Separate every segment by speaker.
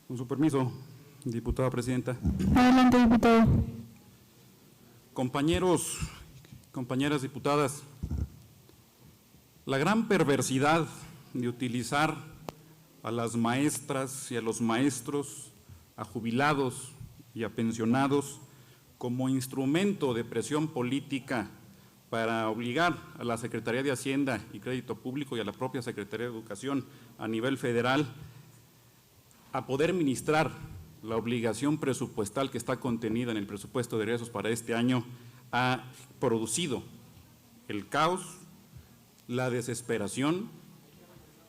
Speaker 1: Con su permiso, diputada presidenta.
Speaker 2: Adelante, diputado.
Speaker 1: Compañeros, compañeras diputadas, la gran perversidad de utilizar a las maestras y a los maestros, a jubilados y a pensionados como instrumento de presión política para obligar a la Secretaría de Hacienda y Crédito Público y a la propia Secretaría de Educación a nivel federal a poder ministrar la obligación presupuestal que está contenida en el presupuesto de egresos para este año, ha producido el caos, la desesperación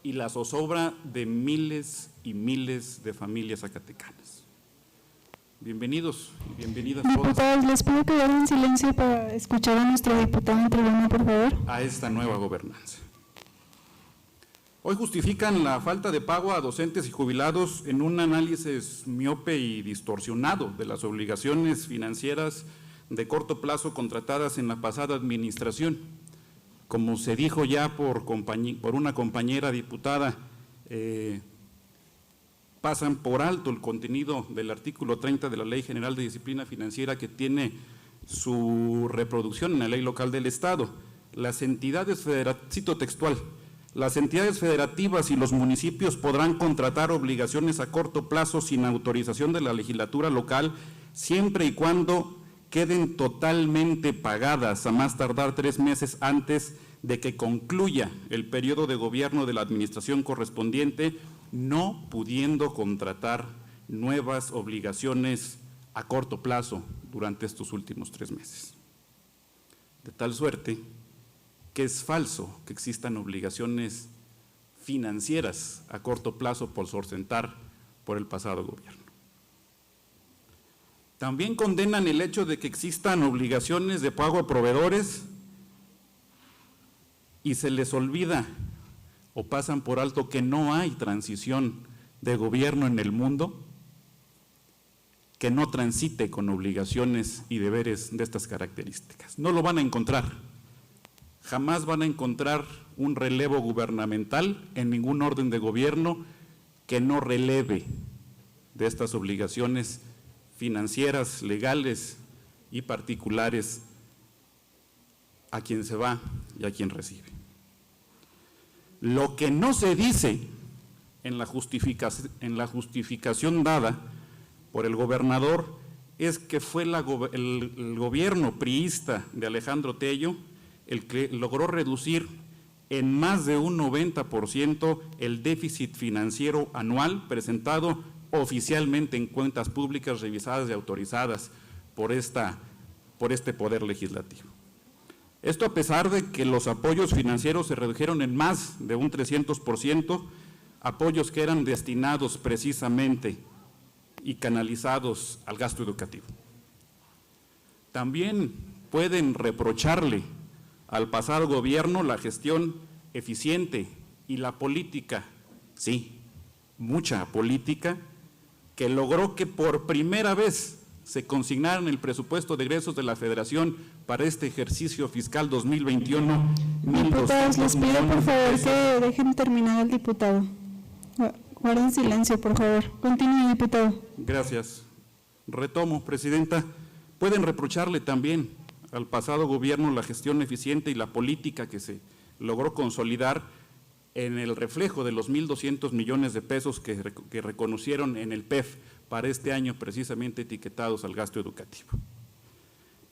Speaker 1: y la zozobra de miles y miles de familias zacatecanas. Bienvenidos y bienvenidas todas.
Speaker 2: Diputados, les pido que guarden silencio para escuchar a nuestro diputado en tribuna, por favor.
Speaker 1: A esta nueva gobernanza. Hoy justifican la falta de pago a docentes y jubilados en un análisis miope y distorsionado de las obligaciones financieras de corto plazo contratadas en la pasada administración. Como se dijo ya por una compañera diputada, pasan por alto el contenido del artículo 30 de la Ley General de Disciplina Financiera, que tiene su reproducción en la Ley Local del Estado. Las entidades federativas, cito textual, las entidades federativas y los municipios podrán contratar obligaciones a corto plazo sin autorización de la legislatura local, siempre y cuando queden totalmente pagadas a más tardar 3 meses antes de que concluya el periodo de gobierno de la administración correspondiente, no pudiendo contratar nuevas obligaciones a corto plazo durante estos últimos 3 meses. De tal suerte que es falso que existan obligaciones financieras a corto plazo por sustentar por el pasado gobierno. También condenan el hecho de que existan obligaciones de pago a proveedores y se les olvida o pasan por alto que no hay transición de gobierno en el mundo que no transite con obligaciones y deberes de estas características. No lo van a encontrar. Jamás van a encontrar un relevo gubernamental en ningún orden de gobierno que no releve de estas obligaciones financieras, legales y particulares a quien se va y a quien recibe. Lo que no se dice en la justificación dada por el gobernador es que fue el gobierno priista de Alejandro Tello el que logró reducir en más de un 90% el déficit financiero anual presentado oficialmente en cuentas públicas revisadas y autorizadas por este Poder Legislativo. Esto a pesar de que los apoyos financieros se redujeron en más de un 300%, apoyos que eran destinados precisamente y canalizados al gasto educativo. También pueden reprocharle al pasado gobierno la gestión eficiente y la política, sí, mucha política, que logró que por primera vez se consignara en el presupuesto de egresos de la Federación para este ejercicio fiscal 2021.
Speaker 2: Diputados, les pido por favor que dejen terminar al diputado. Guarden silencio, por favor. Continúe, diputado.
Speaker 1: Gracias. Retomo, presidenta. Pueden reprocharle también al pasado gobierno la gestión eficiente y la política que se logró consolidar en el reflejo de los 1.200 millones de pesos que reconocieron en el PEF para este año, precisamente etiquetados al gasto educativo.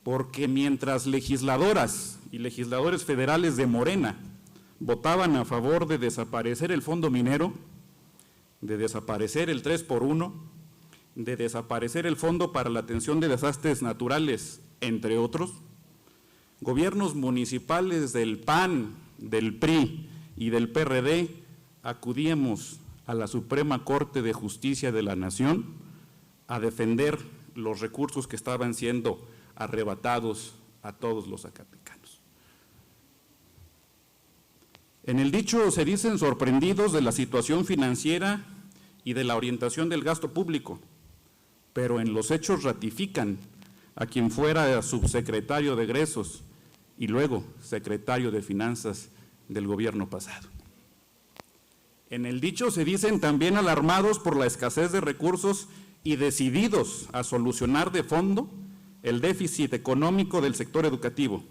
Speaker 1: Porque mientras legisladoras y legisladores federales de Morena votaban a favor de desaparecer el fondo minero, de desaparecer el 3x1, de desaparecer el fondo para la atención de desastres naturales, entre otros, gobiernos municipales del PAN, del PRI y del PRD acudíamos a la Suprema Corte de Justicia de la Nación a defender los recursos que estaban siendo arrebatados a todos los zacatecanos. En el dicho se dicen sorprendidos de la situación financiera y de la orientación del gasto público, pero en los hechos ratifican a quien fuera subsecretario de egresos y luego secretario de Finanzas del gobierno pasado. En el dicho se dicen también alarmados por la escasez de recursos y decididos a solucionar de fondo el déficit económico del sector educativo.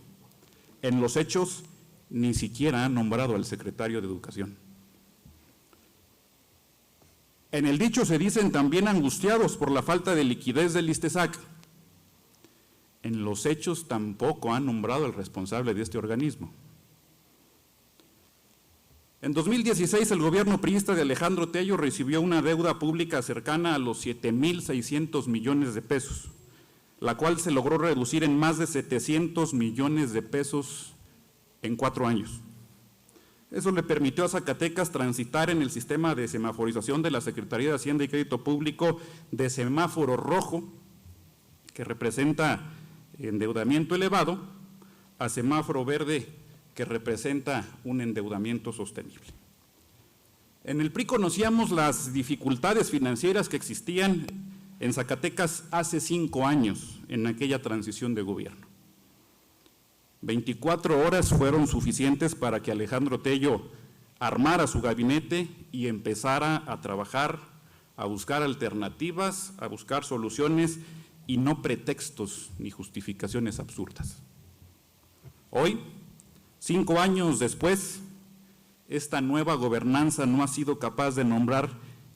Speaker 1: En los hechos, ni siquiera han nombrado al secretario de Educación. En el dicho se dicen también angustiados por la falta de liquidez del ISTESAC. En los hechos tampoco han nombrado al responsable de este organismo. En 2016, el gobierno priista de Alejandro Tello recibió una deuda pública cercana a los 7,600 millones de pesos, la cual se logró reducir en más de 700 millones de pesos en 4 años. Eso le permitió a Zacatecas transitar en el sistema de semaforización de la Secretaría de Hacienda y Crédito Público de semáforo rojo, que representa endeudamiento elevado, a semáforo verde, que representa un endeudamiento sostenible. En el PRI conocíamos las dificultades financieras que existían en Zacatecas hace 5 años, en aquella transición de gobierno. 24 horas fueron suficientes para que Alejandro Tello armara su gabinete y empezara a trabajar, a buscar alternativas, a buscar soluciones y no pretextos ni justificaciones absurdas. Hoy, 5 años después, esta nueva gobernanza no ha sido capaz de nombrar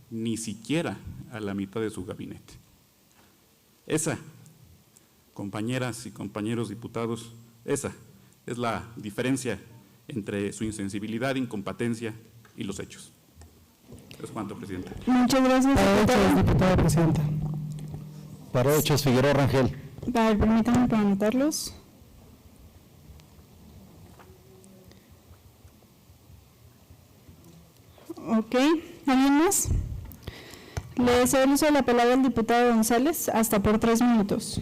Speaker 1: ni siquiera a la mitad de su gabinete. Esa, compañeras y compañeros diputados, esa es la diferencia entre su insensibilidad, incompetencia y los hechos. Es cuanto, presidente.
Speaker 2: Muchas gracias,
Speaker 3: diputada presidenta. Para hechos, Figueroa Rangel.
Speaker 2: Permítanme para anotarlos. Ok, ¿alguien más? Le cedo el uso de la palabra al diputado González, hasta por 3 minutos.